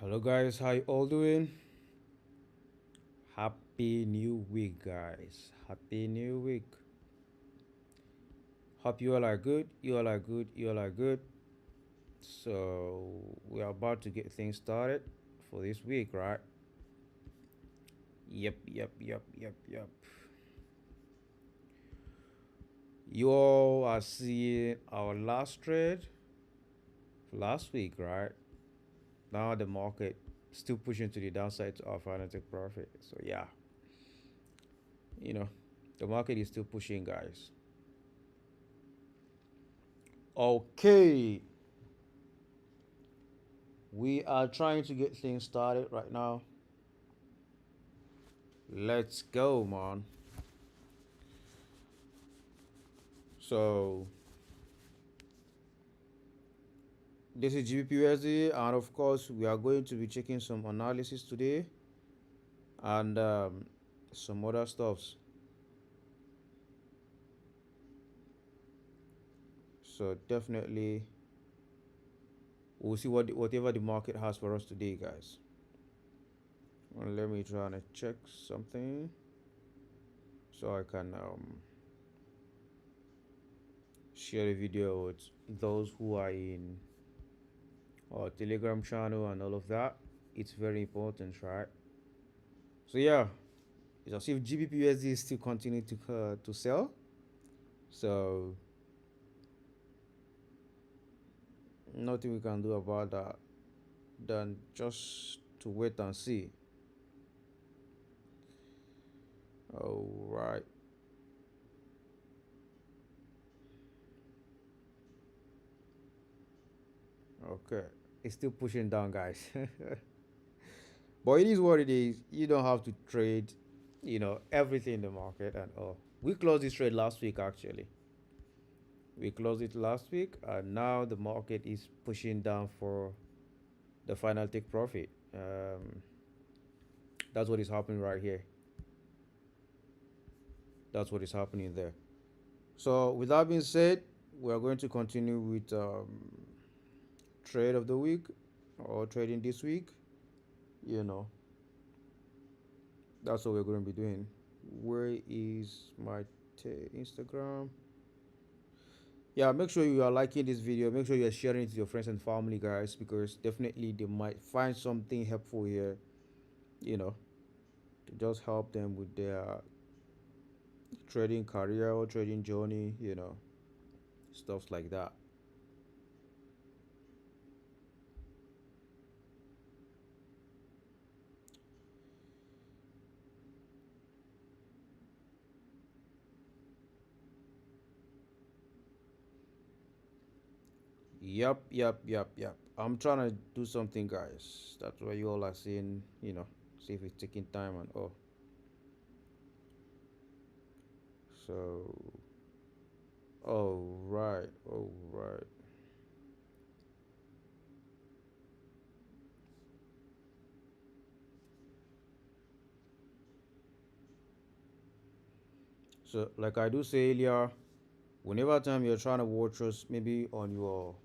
Hello guys, how you all doing? Happy new week guys. Happy new week. Hope you all are good. You all are good. You all are good. So we are about to get things started for this week, right? Yep. You all are seeing our last trade last week, right? Now the market still pushing to the downside to our financial profit. So yeah, you know, the market is still pushing, guys. Okay, we are trying to get things started right now. Let's go, man. So, this is GBPUSD, and of course, we are going to be checking some analysis today and some other stuffs. So, definitely, we'll see whatever the market has for us today, guys. Well, let me try and check something so I can share the video with those who are in our Telegram channel and all of that. It's very important, right? So yeah, it's as if GBPUSD is still continuing to sell. So nothing we can do about that than just to wait and see. All right. Okay. It's still pushing down, guys. But it is what it is. You don't have to trade, everything in the market and all. We closed this trade last week, actually. We closed it last week, and now the market is pushing down for the final take profit. That's what is happening right here. That's what is happening there. So, with that being said, we are going to continue with trade of the week or trading this week. You know, that's what we're going to be doing. Where is my Instagram? Yeah, make sure you are liking this video. Make sure you are sharing it to your friends and family, guys, because definitely they might find something helpful here, you know, to just help them with their trading career or trading journey, stuff like that. Yep. I'm trying to do something, guys. That's why you all are seeing, see if it's taking time and all. So, all right. So, like I do say earlier, whenever time you're trying to watch us, maybe on your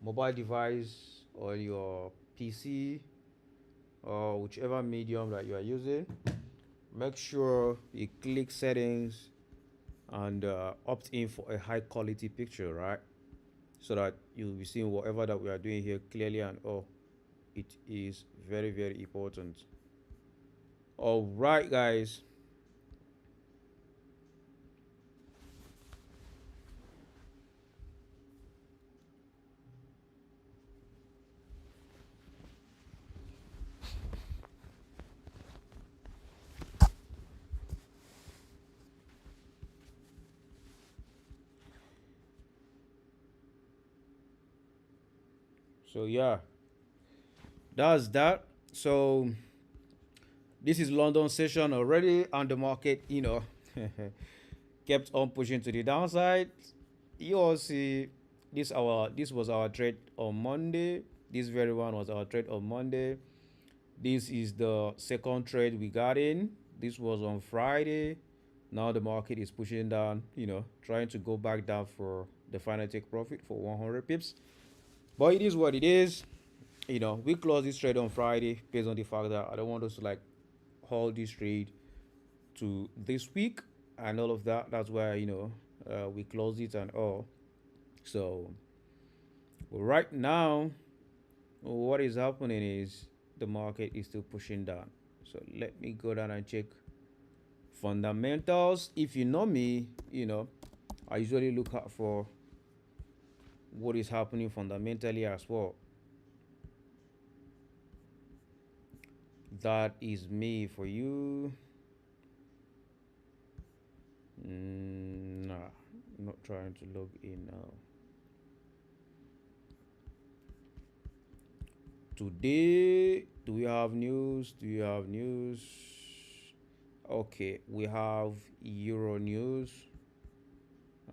mobile device or your PC or whichever medium that you are using, make sure you click settings and opt in for a high quality picture, right? So that you'll be seeing whatever that we are doing here clearly and all. It is very, very important. All right, guys. So yeah, that's that. So this is London session already, and the market, kept on pushing to the downside. You all see this was our trade on Monday. This very one was our trade on Monday. This is the second trade we got in. This was on Friday. Now the market is pushing down, trying to go back down for the final take profit for 100 pips. But it is what it is. We closed this trade on Friday based on the fact that I don't want us to like hold this trade to this week and all of that. That's why we closed it and all. So right now, what is happening is the market is still pushing down. So let me go down and check fundamentals. If you know me, I usually look out for what is happening fundamentally as well. That is me for you. Nah, I'm not trying to log in now. Today, do we have news? Do you have news? Okay, we have Euro news.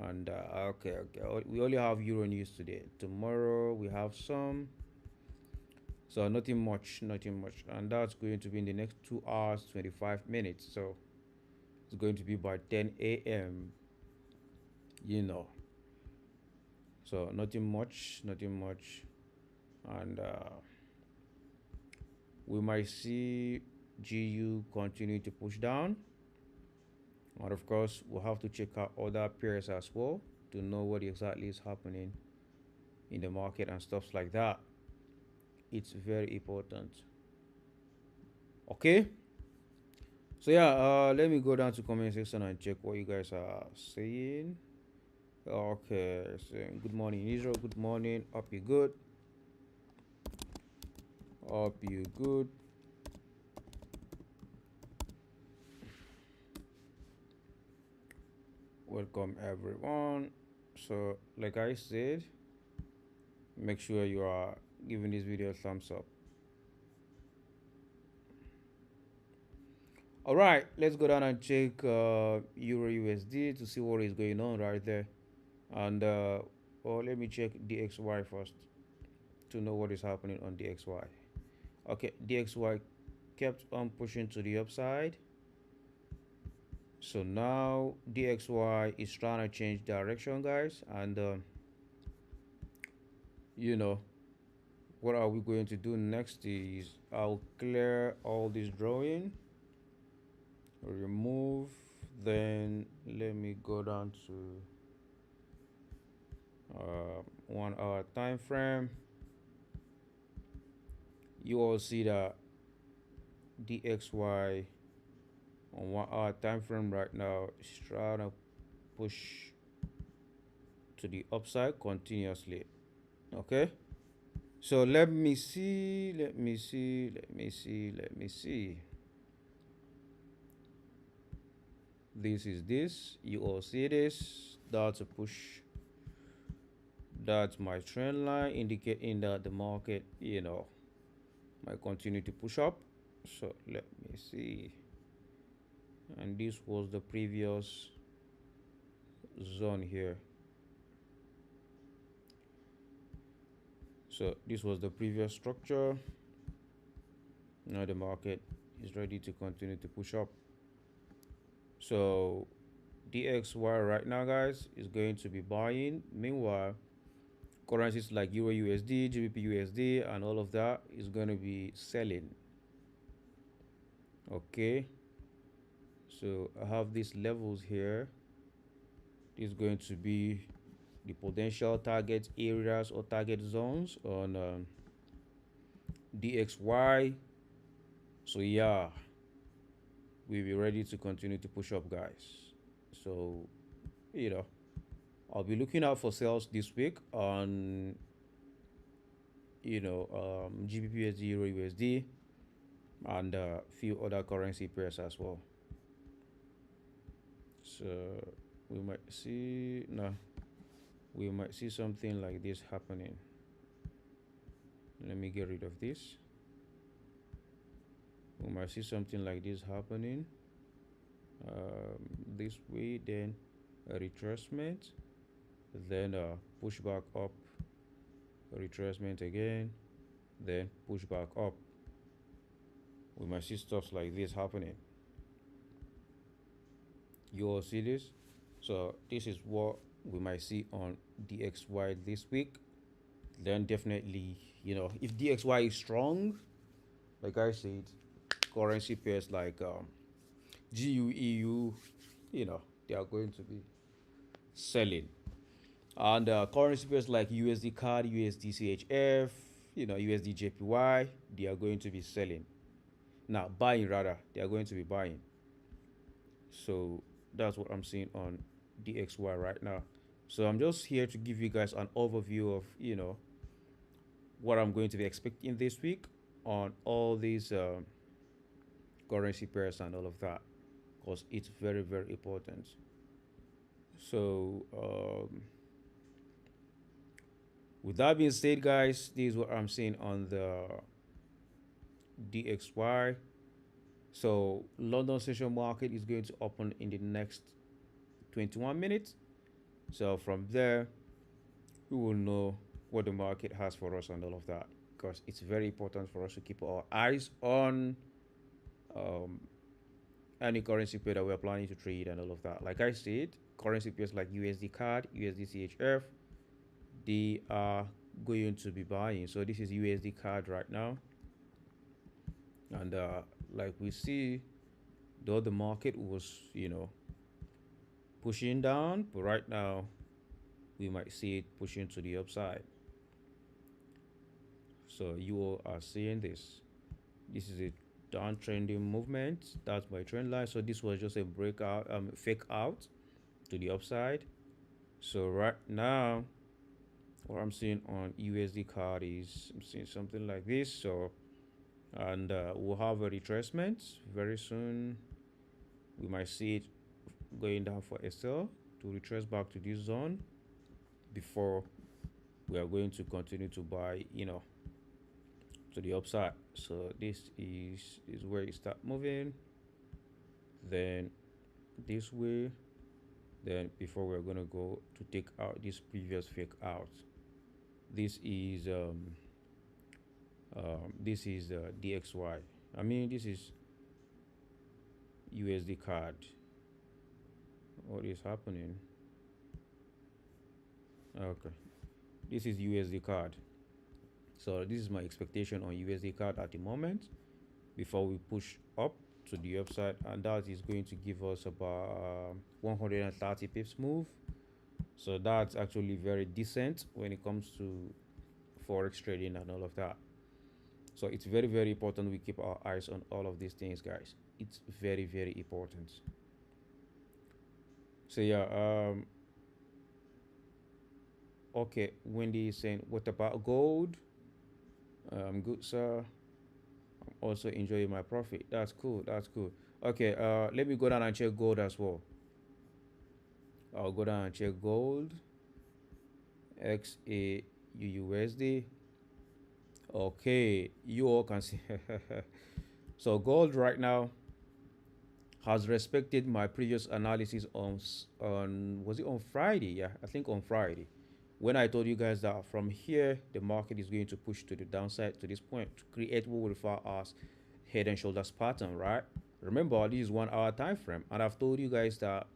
And okay. We only have Euro news today. Tomorrow we have some. So nothing much, nothing much. And that's going to be in the next 2 hours, 25 minutes. So it's going to be by 10 a.m. You know. So nothing much, nothing much. And we might see GU continue to push down. And of course, we'll have to check out other pairs as well to know what exactly is happening in the market and stuff like that. It's very important. Okay. So yeah, let me go down to comment section and check what you guys are saying. Okay, saying good morning Israel, good morning, hope you good. Hope you good. Welcome everyone. So like I said, make sure you are giving this video a thumbs up. All right, let's go down and check Euro USD to see what is going on right there. And let me check DXY first to know what is happening on DXY. Okay, DXY kept on pushing to the upside. So now DXY is trying to change direction, guys. And you know, what are we going to do next is I'll clear all this drawing, remove, then let me go down to 1 hour time frame. You all see that DXY on 1 hour time frame right now is trying to push to the upside continuously. Okay, so let me see. This is this. You all see this. That's a push. That's my trend line indicating that the market, might continue to push up. So let me see. And this was the previous zone here. So this was the previous structure. Now the market is ready to continue to push up. So DXY right now, guys, is going to be buying. Meanwhile, currencies like Euro USD, GBP USD, and all of that is going to be selling. Okay. So I have these levels here. This is going to be the potential target areas or target zones on DXY. So yeah, we'll be ready to continue to push up, guys. So I'll be looking out for sales this week on GBP USD, Euro USD, and a few other currency pairs as well. So we might see something like this happening. Let me get rid of this. We might see something like this happening this way, then a retracement, then push back up, retracement again, then push back up. We might see stuff like this happening. You all see this? So this is what we might see on DXY this week. then definitely, if DXY is strong, like I said, currency pairs like GUEU, they are going to be selling. And currency pairs like USD CAD, USD CHF, USD JPY, they are going to be selling. Now, buying rather, they are going to be buying. So that's what I'm seeing on DXY right now. So I'm just here to give you guys an overview of, what I'm going to be expecting this week on all these currency pairs and all of that, because it's very, very important. So, with that being said, guys, this is what I'm seeing on the DXY. So, London Central Market is going to open in the next 21 minutes. So, from there, we will know what the market has for us and all of that, because it's very important for us to keep our eyes on um, any currency pair that we're planning to trade and all of that. Like I said, currency pairs like USD CAD, USD CHF, they are going to be buying. So this is USD CAD right now, and like we see, though the market was pushing down, but right now we might see it pushing to the upside. So you all are seeing this. This is a downtrending movement. That's my trend line. So this was just a breakout, fake out to the upside. So right now, what I'm seeing on USD card is I'm seeing something like this. So, and we'll have a retracement very soon. We might see it going down for a sell to retrace back to this zone before we are going to continue to buy, to the upside. So this is where you start moving, then this way, then before we're gonna go to take out this previous fake out. This is DXY. I mean, this is USD card. What is happening? Okay, this is USD card. So this is my expectation on USD card at the moment before we push up to the upside, and that is going to give us about 130 pips move. So that's actually very decent when it comes to forex trading and all of that. So it's very, very important we keep our eyes on all of these things, guys. It's very, very important. So yeah, okay, Wendy is saying, what about gold? Good, sir. I'm also enjoying my profit. That's cool. That's cool. Okay, let me go down and check gold as well. I'll go down and check gold. XAUUSD. Okay, you all can see. So gold right now has respected my previous analysis on was it on Friday? Yeah, I think on Friday, when I told you guys that from here the market is going to push to the downside to this point to create what we refer as head and shoulders pattern, right? Remember, this is 1 hour time frame, and I've told you guys that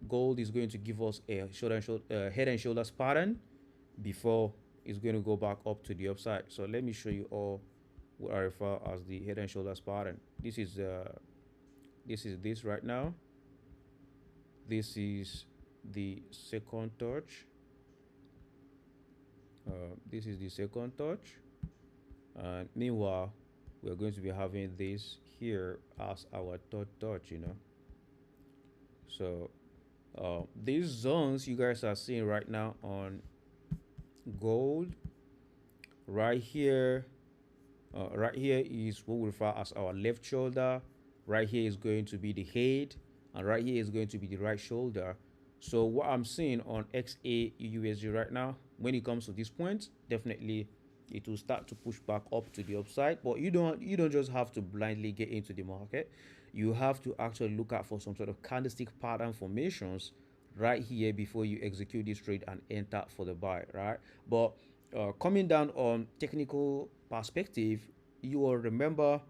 gold is going to give us a head and shoulders pattern before it's going to go back up to the upside. So let me show you all what I refer as the head and shoulders pattern. This is this right now. This is the second touch. This is the second touch, and meanwhile we're going to be having this here as our third touch. So these zones you guys are seeing right now on gold, right here is what we refer as our left shoulder. Right here is going to be the head, and right here is going to be the right shoulder. So what I'm seeing on XAUUSD right now, when it comes to this point, definitely it will start to push back up to the upside. But you don't just have to blindly get into the market. You have to actually look out for some sort of candlestick pattern formations right here before you execute this trade and enter for the buy, right? But coming down on technical perspective, you will remember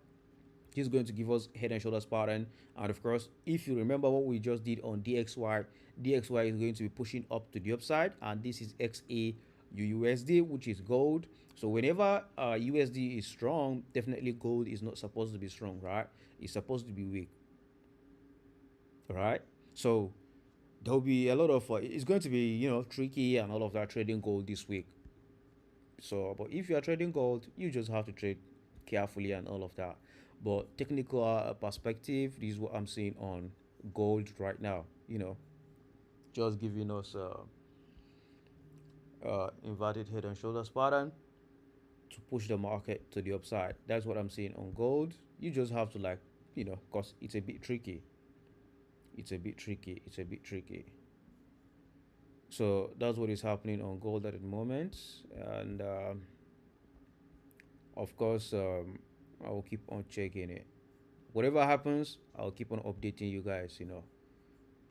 he's going to give us head and shoulders pattern, and of course if you remember what we just did on DXY is going to be pushing up to the upside, and this is XA USD, which is gold. So whenever USD is strong, definitely gold is not supposed to be strong, right? It's supposed to be weak, right? So there'll be a lot of it's going to be tricky and all of that trading gold this week. So, but if you are trading gold, you just have to trade carefully and all of that. But technical perspective, this is what I'm seeing on gold right now. Just giving us inverted head and shoulders pattern to push the market to the upside. That's what I'm seeing on gold. You just have to cause it's a bit tricky. It's a bit tricky. It's a bit tricky. So that's what is happening on gold at the moment, and of course, I will keep on checking it. Whatever happens, I'll keep on updating you guys.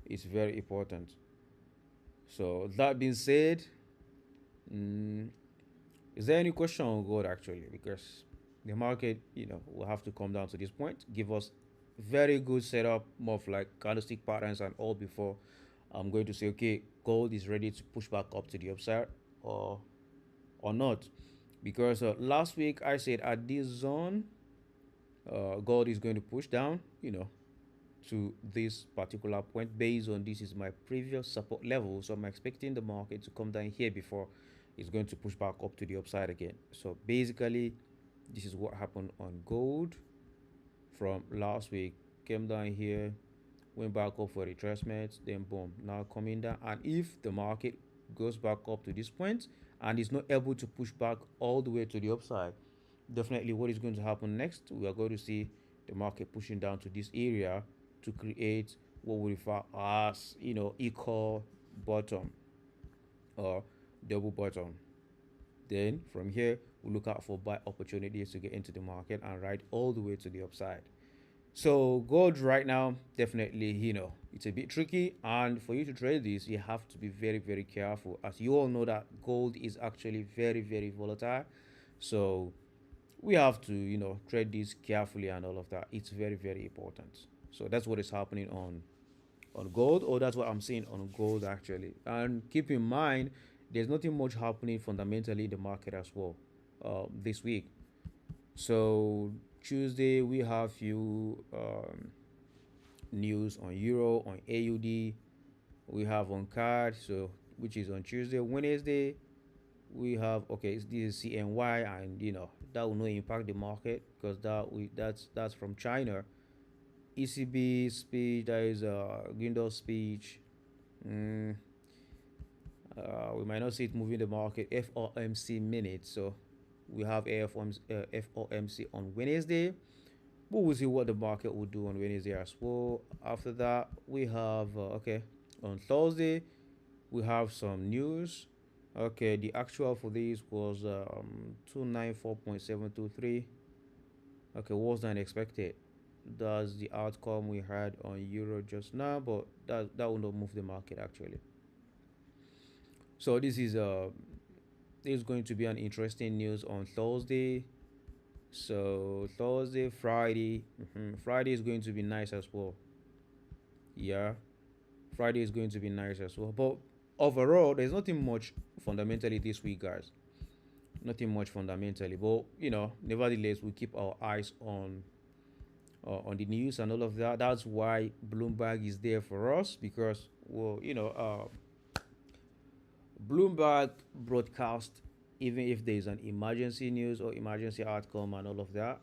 It's very important. So that being said, mm, is there any question on gold actually? Because the market, will have to come down to this point, give us very good setup, more of like candlestick patterns and all before I'm going to say, okay, gold is ready to push back up to the upside or not. Because last week I said at this zone, gold is going to push down, to this particular point based on this is my previous support level. So I'm expecting the market to come down here before it's going to push back up to the upside again. So basically, this is what happened on gold from last week. Came down here, went back up for retracement, then boom, now coming down. And if the market goes back up to this point and is not able to push back all the way to the upside, definitely what is going to happen next, we are going to see the market pushing down to this area to create what we refer as equal bottom or double bottom. Then from here we look out for buy opportunities to get into the market and ride all the way to the upside. So gold right now, definitely, it's a bit tricky. And for you to trade this, you have to be very, very careful. As you all know that gold is actually very, very volatile. So we have to, trade this carefully and all of that. It's very, very important. So that's what is happening on gold, or that's what I'm seeing on gold actually. And keep in mind, there's nothing much happening fundamentally in the market as well this week. So Tuesday we have few news on euro, on AUD. We have on card, so which is on Tuesday. Wednesday we have this is CNY, and that will not impact the market because that's from China. ECB speech, that is Guindo's speech. Mm, we might not see it moving the market. FOMC minutes, so we have FOMC on Wednesday. But we'll see what the market will do on Wednesday as well. After that, we have on Thursday we have some news. Okay, the actual for this was 294.723. Okay, worse than expected. That's the outcome we had on euro just now, but that will not move the market actually. So this is going to be an interesting news on Thursday. So Thursday, Friday, Friday is going to be nice as well. Yeah, Friday is going to be nice as well. But overall, there's nothing much fundamentally this week, guys. Nothing much fundamentally, but nevertheless, we keep our eyes on the news and all of that. That's why Bloomberg is there for us because, well, Bloomberg broadcast even if there is an emergency news or emergency outcome and all of that.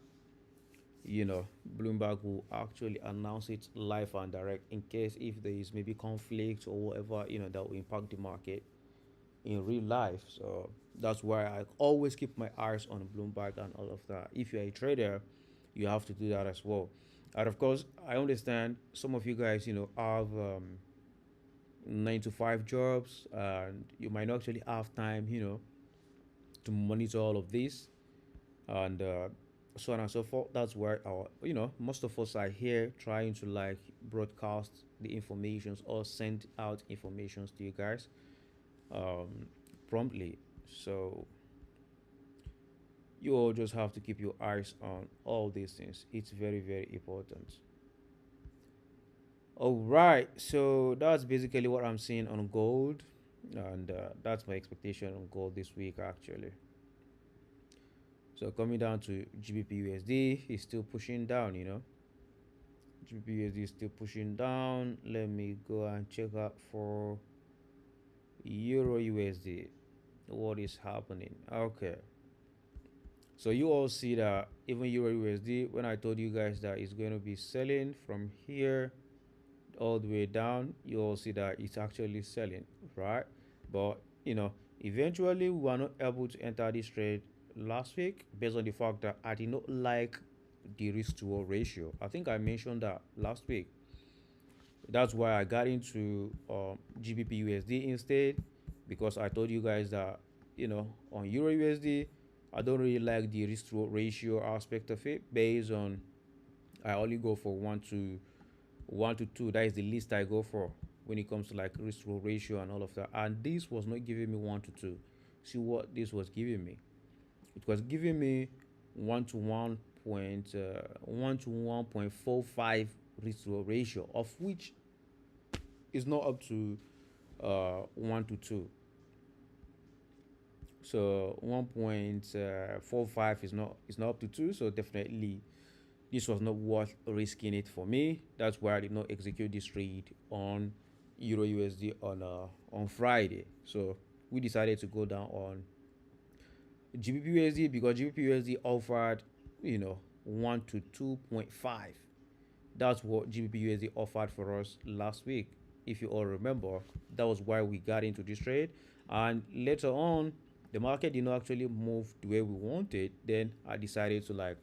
Bloomberg will actually announce it live and direct in case if there is maybe conflict or whatever that will impact the market in real life. So that's why I always keep my eyes on Bloomberg and all of that. If you're a trader, you have to do that as well. And of course, I understand some of you guys, have 9 to 5 jobs, and you might not actually have time, to monitor all of this, and so on and so forth. That's why most of us are here trying to broadcast the informations or send out informations to you guys um, promptly. So you all just have to keep your eyes on all these things. It's very, very important. All right, so that's basically what I'm seeing on gold. and that's my expectation on gold this week actually. So coming down to GBP USD, is still pushing down. GBP USD is still pushing down. Let me go and check out for Euro USD. What is happening? Okay. So you all see that even Euro USD, when I told you guys that it's going to be selling from here all the way down, you all see that it's actually selling, right? But eventually we were not able to enter this trade last week based on the fact that I did not like the risk to reward ratio. I think I mentioned that last week. That's why I got into GBP USD instead, because I told you guys that on Euro USD I don't really like the risk to reward ratio aspect of it. Based on, I only go for 1 to 2. That is the least I go for when it comes to like risk to reward ratio and all of that. And this was not giving me 1 to 2. See what this was giving me? It was giving me 1 to 1.45 risk to reward ratio, of which is not up to 1 to 2. So 1.45 is not up to 2. So definitely this was not worth risking it for me. That's why I did not execute this trade on Euro USD on Friday. So we decided to go down on GBP USD because GBP USD offered 1 to 2.5. That's what GBP USD offered for us last week. If you all remember, that was why we got into this trade. And later on, the market did not actually move the way we wanted. Then I decided to like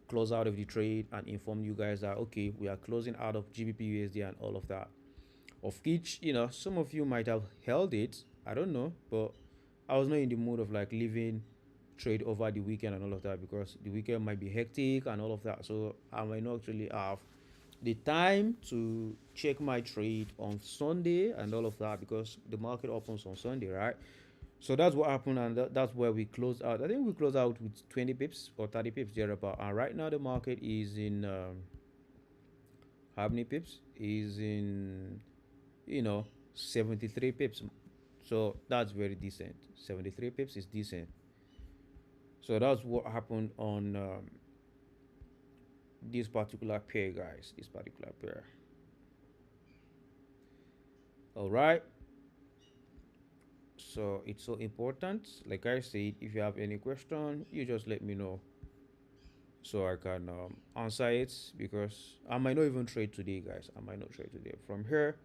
close out of the trade and inform you guys that okay, we are closing out of GBP USD and all of that. Of which, some of you might have held it. I don't know, but I was not in the mood of like leaving trade over the weekend and all of that because the weekend might be hectic and all of that. So I might not actually have the time to check my trade on Sunday and all of that because the market opens on Sunday, right? So that's what happened, and that's where we closed out. I think we closed out with 20 pips or 30 pips thereabout. And right now the market is in how many pips? Is in 73 pips. So that's very decent. 73 pips is decent. So that's what happened on this particular pair, guys. This particular pair. All right. So it's so important. Like I said, if you have any question, you just let me know so I can answer it because I might not even trade today, guys. I might not trade today. From here,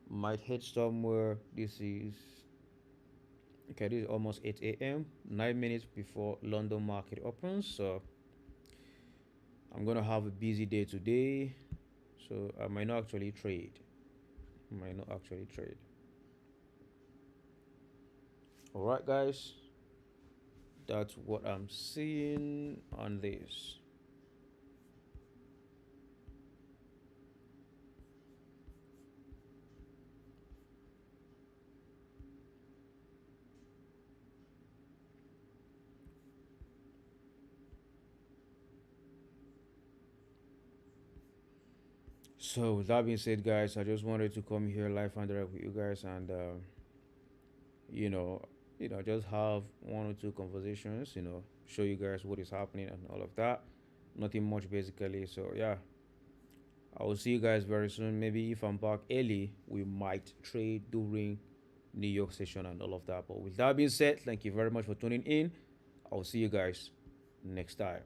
might head somewhere. This is okay. This is almost 8 a.m. 9 minutes before London market opens. So I'm gonna have a busy day today. So I might not actually trade. I might not actually trade. All right, guys. That's what I'm seeing on this. So with that being said, guys, I just wanted to come here live and direct with you guys, and you know, just have 1 or 2 conversations. Show you guys what is happening and all of that. Nothing much basically. So yeah, I will see you guys very soon. Maybe if I'm back early, we might trade during New York session and all of that. But with that being said, thank you very much for tuning in. I'll see you guys next time.